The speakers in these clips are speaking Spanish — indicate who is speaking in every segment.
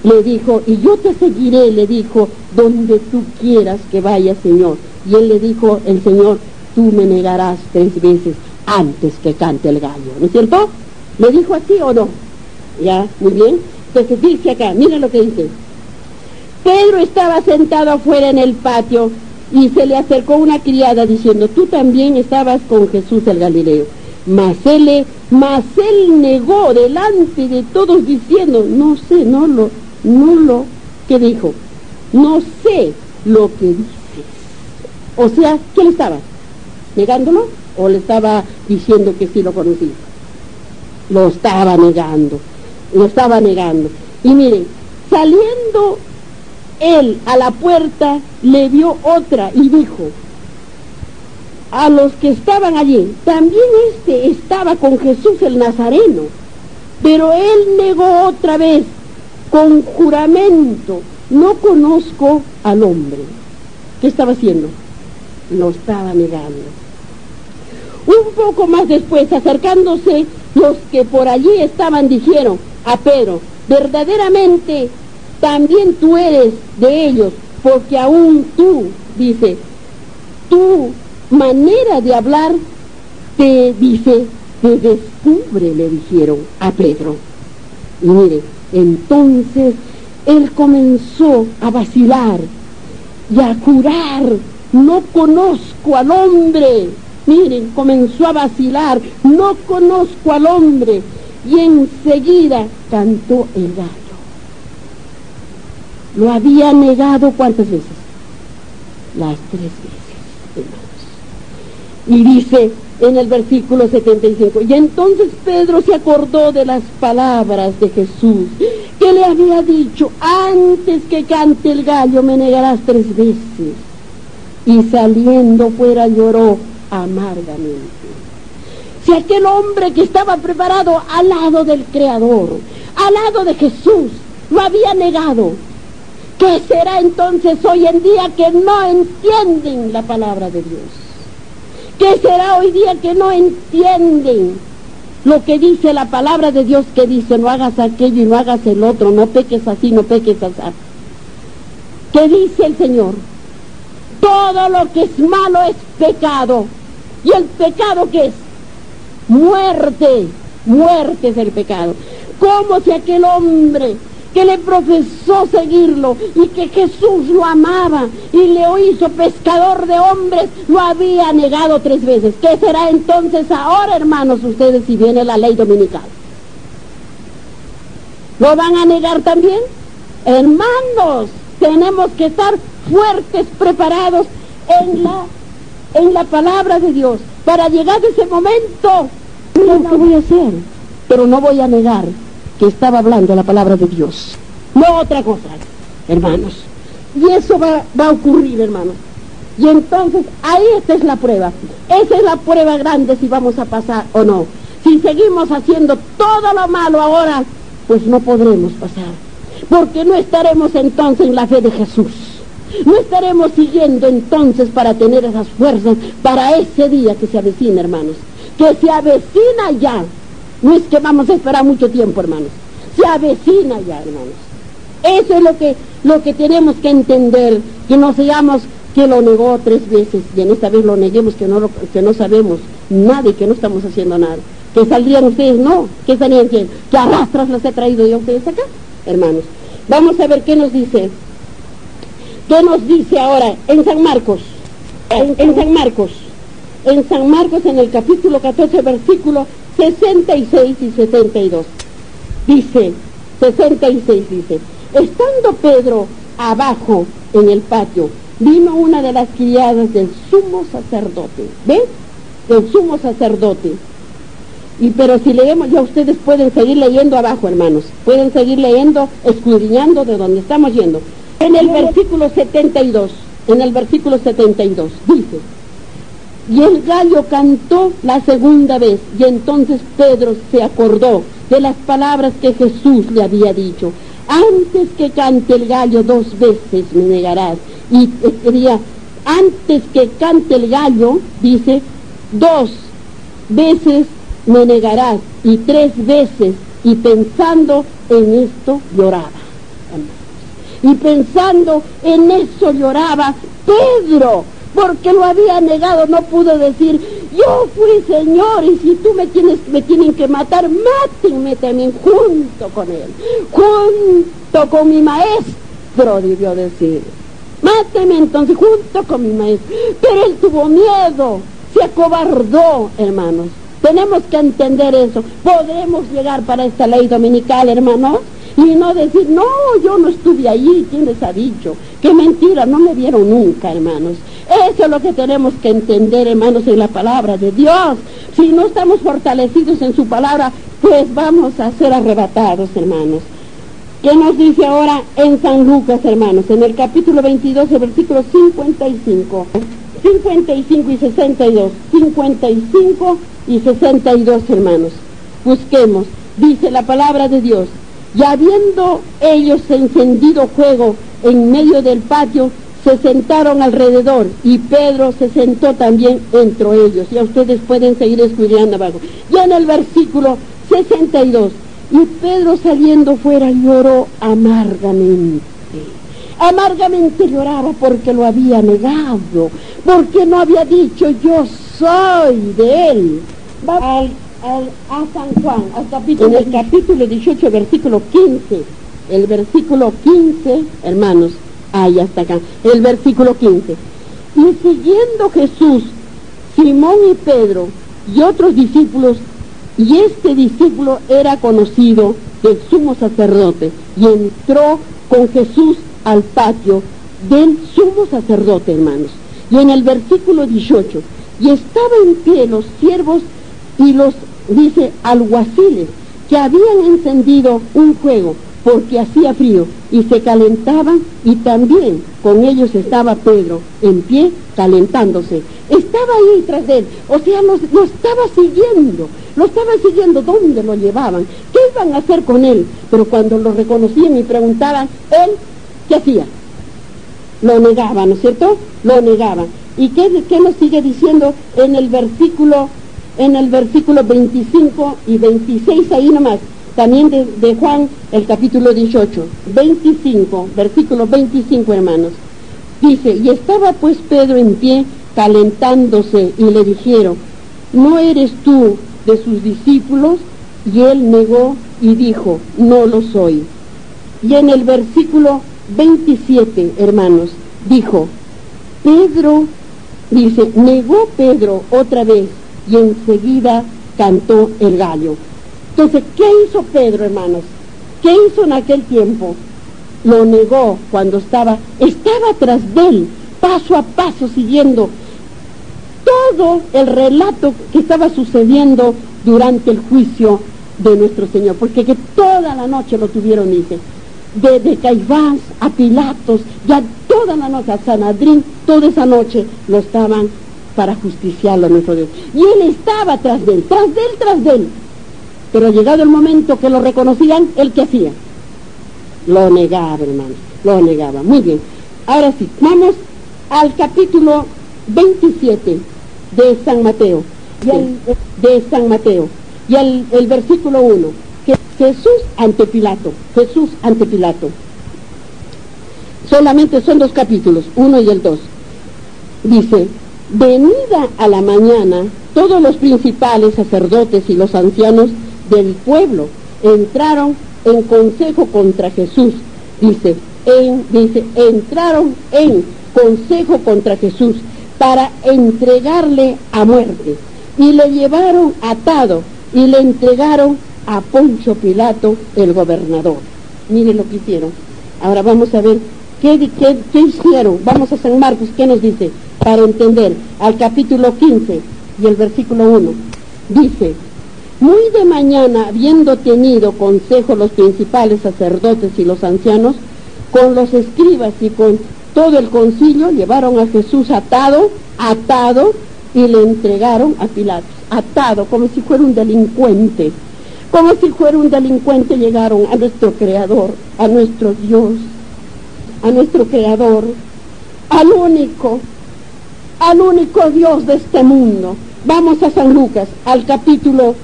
Speaker 1: le dijo, y yo te seguiré, le dijo, donde tú quieras que vaya, Señor. Y él le dijo, el Señor, tú me negarás 3 veces antes que cante el gallo, ¿no es cierto? ¿Le dijo así o no? Ya, muy bien. Entonces dice acá, mira lo que dice. Pedro estaba sentado afuera en el patio y se le acercó una criada diciendo, tú también estabas con Jesús el Galileo. Mas él negó delante de todos diciendo, no sé, ¿qué dijo? No sé lo que dices. O sea, ¿qué le estaba? ¿Negándolo? ¿O le estaba diciendo que sí lo conocía? Lo estaba negando. Y miren, saliendo él a la puerta, le vio otra y dijo a los que estaban allí, también estaba con Jesús el Nazareno. Pero él negó otra vez con juramento, no conozco al hombre. ¿Qué estaba haciendo? Lo estaba negando. Un poco más después, acercándose los que por allí estaban, dijeron a Pedro, verdaderamente también tú eres de ellos, porque aún tú, dice, tu manera de hablar te descubre, le dijeron a Pedro. Y mire, entonces él comenzó a vacilar y a jurar, no conozco al hombre. Miren, comenzó a vacilar, no conozco al hombre. Y enseguida cantó el gallo. Lo había negado ¿cuántas veces? Las 3 veces, hermanos. Y dice en el versículo 75, y entonces Pedro se acordó de las palabras de Jesús, que le había dicho, antes que cante el gallo me negarás 3 veces. Y saliendo fuera lloró amargamente. Si aquel hombre que estaba preparado al lado del Creador, al lado de Jesús, lo había negado, ¿qué será entonces hoy en día que no entienden la palabra de Dios? ¿Qué será hoy día que no entienden lo que dice la palabra de Dios, que dice, no hagas aquello y no hagas el otro, no peques así, no peques así? ¿Qué dice el Señor? Todo lo que es malo es pecado. ¿Y el pecado qué es? Muerte. Muerte es el pecado. Como si aquel hombre que le profesó seguirlo y que Jesús lo amaba y le hizo pescador de hombres, lo había negado 3 veces. ¿Qué será entonces ahora, hermanos, ustedes, si viene la ley dominical? ¿Lo van a negar también? Hermanos, tenemos que estar fuertes, preparados en la palabra de Dios para llegar a ese momento. Mira lo que voy a hacer, pero no voy a negar que estaba hablando la palabra de Dios, no otra cosa, hermanos. Y eso va a ocurrir, hermanos. Y entonces ahí esta es la prueba. Esa es la prueba grande, si vamos a pasar o no. Si seguimos haciendo todo lo malo ahora, pues no podremos pasar, porque no estaremos entonces en la fe de Jesús. No estaremos siguiendo entonces para tener esas fuerzas para ese día que se avecina, hermanos. Que se avecina ya. No es que vamos a esperar mucho tiempo, hermanos. Se avecina ya, hermanos. Eso es lo que tenemos que entender. Que no seamos que lo negó 3 veces y en esta vez lo neguemos, que no sabemos nada y que no estamos haciendo nada. Que saldrían ustedes, no. Que salían que arrastras las he traído yo a ustedes acá, hermanos. Vamos a ver qué nos dice. ¿Qué nos dice ahora en San Marcos? En San Marcos, en el capítulo 14, versículo 66 y 62. Dice, 66 dice, estando Pedro abajo en el patio, vino una de las criadas del sumo sacerdote. ¿Ven? Del sumo sacerdote. Pero si leemos, ya ustedes pueden seguir leyendo abajo, hermanos. Pueden seguir leyendo, escudriñando de donde estamos yendo. En el versículo 72, dice, y el gallo cantó la segunda vez, y entonces Pedro se acordó de las palabras que Jesús le había dicho, antes que cante el gallo 2 veces me negarás. Y quería, antes que cante el gallo, dice, 2 veces me negarás, y 3 veces, y pensando en esto lloraba. Y pensando en eso lloraba Pedro, porque lo había negado. No pudo decir, yo fui Señor, y si tú me tienen que matar, mátenme también junto con él, junto con mi maestro, debió decir. Máteme entonces junto con mi maestro. Pero él tuvo miedo, se acobardó, hermanos. Tenemos que entender eso. Podemos llegar para esta ley dominical, hermanos, y no decir, no, yo no estuve allí, ¿quién les ha dicho? Qué mentira, no me vieron nunca, hermanos. Eso es lo que tenemos que entender, hermanos, en la palabra de Dios. Si no estamos fortalecidos en su palabra, pues vamos a ser arrebatados, hermanos. ¿Qué nos dice ahora en San Lucas, hermanos? En el capítulo 22, el versículo 55 y 62. 55 y 62, hermanos. Busquemos. Dice la palabra de Dios: y habiendo ellos encendido fuego en medio del patio, se sentaron alrededor, y Pedro se sentó también entre ellos. Ya ustedes pueden seguir escudriñando abajo. Ya en el versículo 62, y Pedro saliendo fuera lloró amargamente. Amargamente lloraba porque lo había negado, porque no había dicho yo soy de él. Va a San Juan, en el capítulo 18, versículo 15. El versículo 15, hermanos, ahí hasta acá, el versículo 15. Y siguiendo Jesús, Simón y Pedro y otros discípulos, y este discípulo era conocido del sumo sacerdote, y entró con Jesús al patio del sumo sacerdote, hermanos. Y en el versículo 18, y estaba en pie los siervos y los, dice, alguaciles, que habían encendido un fuego, porque hacía frío, y se calentaban, y también con ellos estaba Pedro, en pie, calentándose. Estaba ahí tras de él, o sea, lo estaba siguiendo, ¿dónde lo llevaban? ¿Qué iban a hacer con él? Pero cuando lo reconocían y preguntaban, él, ¿qué hacía? Lo negaba, ¿no es cierto? Lo negaba. ¿Y qué nos sigue diciendo en el versículo 25 y 26, ahí nomás? También de Juan, el capítulo 18, 25, versículo 25, hermanos. Dice, y estaba pues Pedro en pie, calentándose, y le dijeron, ¿no eres tú de sus discípulos? Y él negó y dijo, no lo soy. Y en el versículo 27, hermanos, dijo, Pedro, dice, negó Pedro otra vez, y enseguida cantó el gallo. Entonces, ¿qué hizo Pedro, hermanos? ¿Qué hizo en aquel tiempo? Lo negó cuando estaba tras de él, paso a paso, siguiendo todo el relato que estaba sucediendo durante el juicio de nuestro Señor, porque que toda la noche lo tuvieron, dice, de Caifás a Pilatos, ya toda la noche a Sanedrín, toda esa noche lo estaban para justiciarlo a nuestro Dios. Y él estaba tras de él. Pero llegado el momento que lo reconocían, ¿él qué hacía? Lo negaba, hermanos, lo negaba. Muy bien. Ahora sí, vamos al capítulo 27 de San Mateo. Y el versículo 1. Jesús ante Pilato. Solamente son 2 capítulos, 1 y el 2. Dice, venida a la mañana, todos los principales sacerdotes y los ancianos del pueblo entraron en consejo contra Jesús. Entraron en consejo contra Jesús para entregarle a muerte, y le llevaron atado y le entregaron a Poncio Pilato, el gobernador. Miren lo que hicieron. Ahora vamos a ver qué hicieron. Vamos a San Marcos, ¿qué nos dice? Para entender, al capítulo 15 y el versículo 1, dice, muy de mañana, habiendo tenido consejo los principales sacerdotes y los ancianos, con los escribas y con todo el concilio, llevaron a Jesús atado, y le entregaron a Pilato, atado, como si fuera un delincuente. Llegaron a nuestro Creador, a nuestro Dios, a nuestro Creador, al único Dios de este mundo. Vamos a San Lucas, al capítulo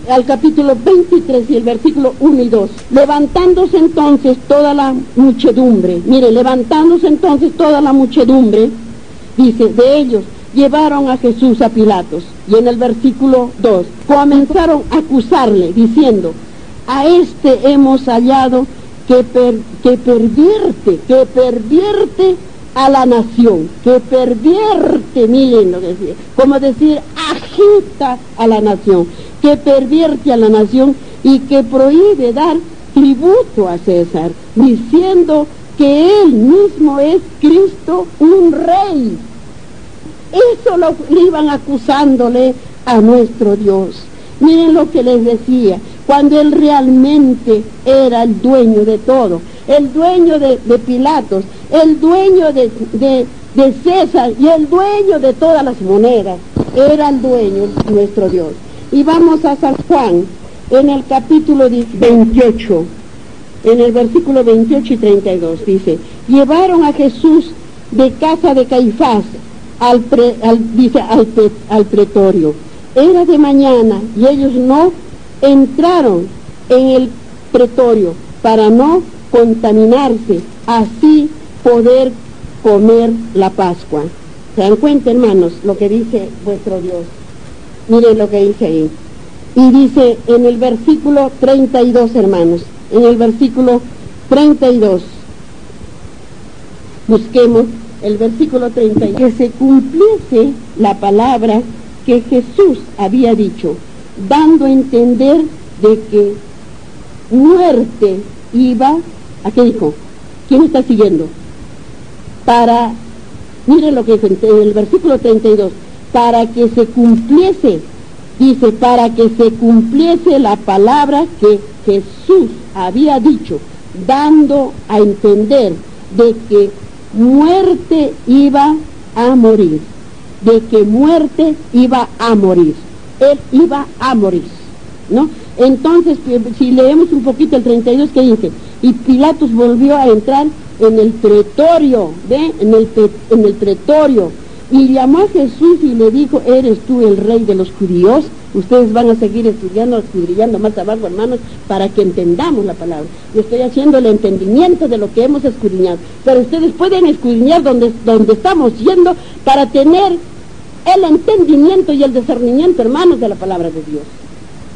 Speaker 1: al capítulo 23 y el versículo 1 y 2. Levantándose entonces toda la muchedumbre, mire, levantándose entonces toda la muchedumbre, dice, de ellos, llevaron a Jesús a Pilatos. Y en el versículo 2, comenzaron a acusarle, diciendo, a este hemos hallado que pervierte a la nación, que pervierte, miren lo que decía, como decir, agita a la nación, que pervierte a la nación y que prohíbe dar tributo a César, diciendo que él mismo es Cristo, un rey. Eso le iban acusándole a nuestro Dios. Miren lo que les decía, cuando él realmente era el dueño de todo, el dueño de Pilatos, el dueño de César y el dueño de todas las monedas, era el dueño nuestro Dios. Y vamos a San Juan, en el capítulo 28, en el versículo 28 y 32, dice, llevaron a Jesús de casa de Caifás al pretorio. Era de mañana y ellos no entraron en el pretorio para no contaminarse, así poder comer la Pascua. ¿Se dan cuenta, hermanos, lo que dice vuestro Dios? Miren lo que dice ahí. Y dice en el versículo 32, hermanos, en el versículo 32, busquemos el versículo 32, que se cumpliese la palabra que Jesús había dicho, dando a entender de que muerte iba, ¿a qué dijo? ¿Quién está siguiendo? Mire lo que dice en el versículo 32, para que se cumpliese, dice, para que se cumpliese la palabra que Jesús había dicho, dando a entender de que muerte iba a morir, de que muerte iba a morir, él iba a morir, ¿no? Entonces, si leemos un poquito el 32, ¿qué dice? Y Pilatos volvió a entrar en el pretorio, ¿ve? En el pretorio, y llamó a Jesús y le dijo, ¿eres tú el rey de los judíos? Ustedes van a seguir estudiando, escudriñando más abajo, hermanos, para que entendamos la palabra. Yo estoy haciendo el entendimiento de lo que hemos escudriñado, pero ustedes pueden escudriñar donde estamos yendo para tener el entendimiento y el discernimiento, hermanos, de la palabra de Dios.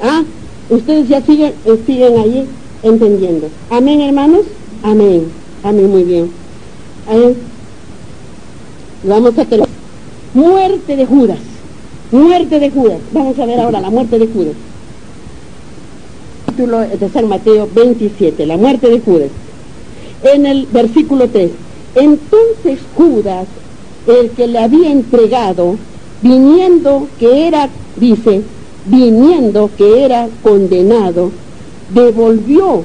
Speaker 1: ¿Ah? Ustedes ya siguen ahí entendiendo. Amén, hermanos. Amén. Amén, muy bien. Vamos a tener muerte de Judas. Muerte de Judas. Vamos a ver ahora la muerte de Judas. Título de San Mateo 27, la muerte de Judas. En el versículo 3. Entonces Judas, el que le había entregado, viniendo que era condenado, devolvió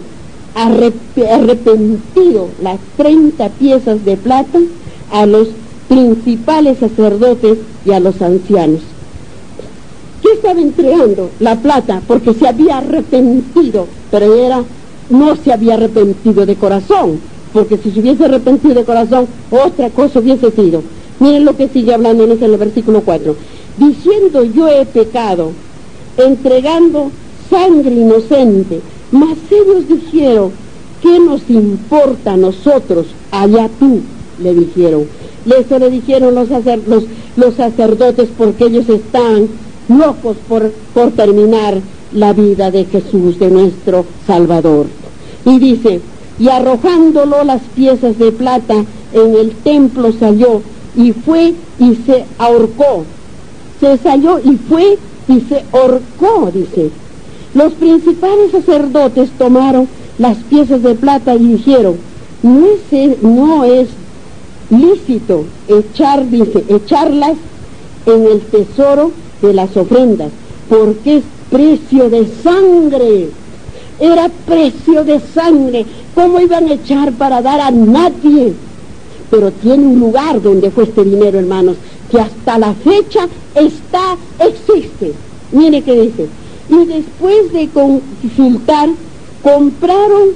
Speaker 1: arrepentido las 30 piezas de plata a los principales sacerdotes y a los ancianos. ¿Qué estaba entregando? La plata, porque se había arrepentido, pero no se había arrepentido de corazón, porque si se hubiese arrepentido de corazón, otra cosa hubiese sido. Miren lo que sigue hablándonos en el versículo 4. Diciendo, yo he pecado, entregando sangre inocente. Mas ellos dijeron, ¿qué nos importa a nosotros? Allá tú, le dijeron. Eso le dijeron los sacerdotes, porque ellos están locos por terminar la vida de Jesús, de nuestro Salvador. Y dice, y arrojándolo las piezas de plata en el templo salió, y fue y se ahorcó. Se salió y fue y se ahorcó, dice. Los principales sacerdotes tomaron las piezas de plata y dijeron, no es lícito echarlas en el tesoro de las ofrendas, porque es precio de sangre. Era precio de sangre. ¿Cómo iban a echar para dar a nadie? Pero tiene un lugar donde fue este dinero, hermanos, que hasta la fecha existe. Mire qué dice. Y después de consultar, compraron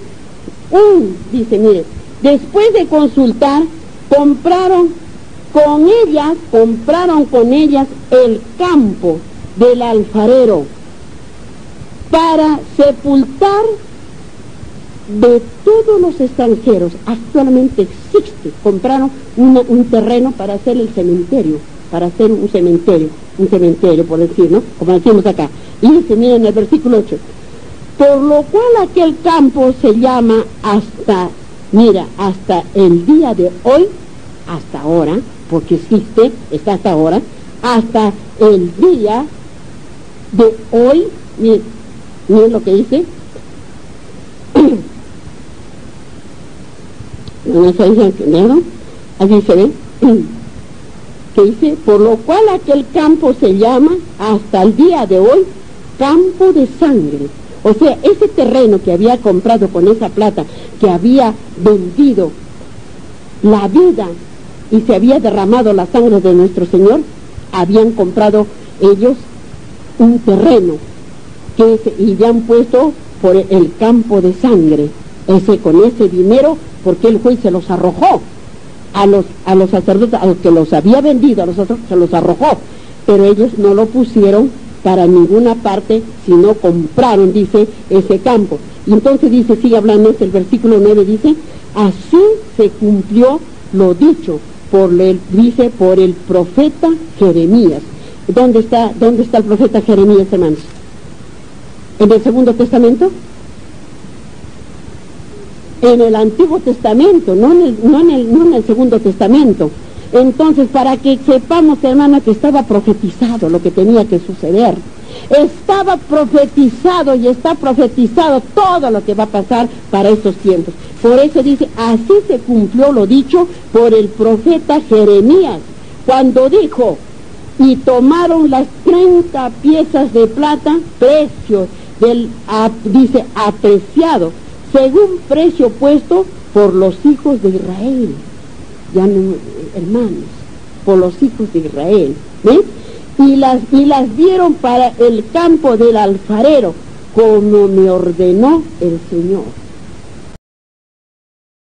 Speaker 1: compraron con ellas el campo del alfarero. para sepultar de todos los extranjeros. Actualmente existe, compraron un terreno para hacer el cementerio, para hacer un cementerio por decir, ¿no? Como decimos acá. Y dice, miren el versículo 8, por lo cual aquel campo se llama hasta el día de hoy, hasta ahora, porque existe, está hasta ahora, hasta el día de hoy, miren lo que dice, allí se ve, que dice, por lo cual aquel campo se llama hasta el día de hoy campo de sangre. O sea, ese terreno que había comprado con esa plata, que había vendido la vida y se había derramado la sangre de nuestro Señor, habían comprado ellos un terreno y habían puesto por el campo de sangre, con ese dinero, porque el juez se los arrojó a los sacerdotes, a los que los había vendido, a los otros se los arrojó, pero ellos no lo pusieron para ninguna parte, sino compraron, dice, ese campo. Y entonces dice, sigue hablando, el versículo 9 dice, así se cumplió lo dicho por el profeta Jeremías. ¿Dónde está el profeta Jeremías, hermanos? ¿En el Segundo Testamento? En el Antiguo Testamento, no en el Segundo Testamento. Entonces, para que sepamos, hermana, que estaba profetizado lo que tenía que suceder. Estaba profetizado y está profetizado todo lo que va a pasar para estos tiempos. Por eso dice, así se cumplió lo dicho por el profeta Jeremías, cuando dijo, y tomaron las 30 piezas de plata, precio dice, apreciado, según precio puesto por los hijos de Israel. Ya no, hermanos, por los hijos de Israel, ¿ven? Y las dieron para el campo del alfarero, como me ordenó el Señor.